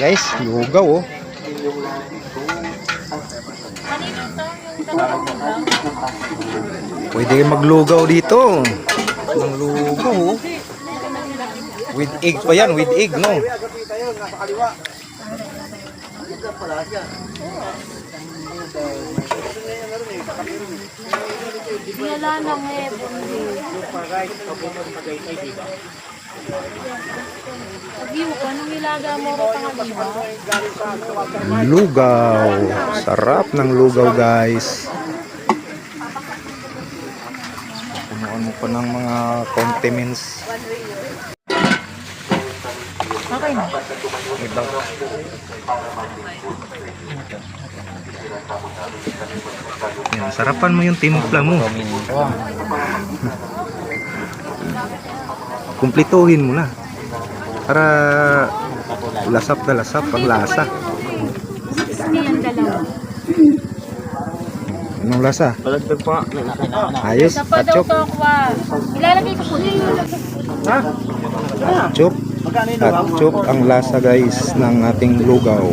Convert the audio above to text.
Guys, lugaw oh. Pwede maglugaw dito. Ng lugaw oh. With egg pa yan, with egg no. Wala nang lugaw. Sarap ng lugaw guys. Punuan mo pa ng mga condiments. Okay na. Wait lang. Yan, sarapan mo yung timpla mo. Kumplituhin mo na. Para lasap na lasap ang lasa. Yan dalawa. Anong lasa? Balagdag pa. Ayos, Isa pa daw kachok. tokwa. Ilalagay ko po dito. Ha? Kachok. Kachok ang lasa guys ng ating lugaw.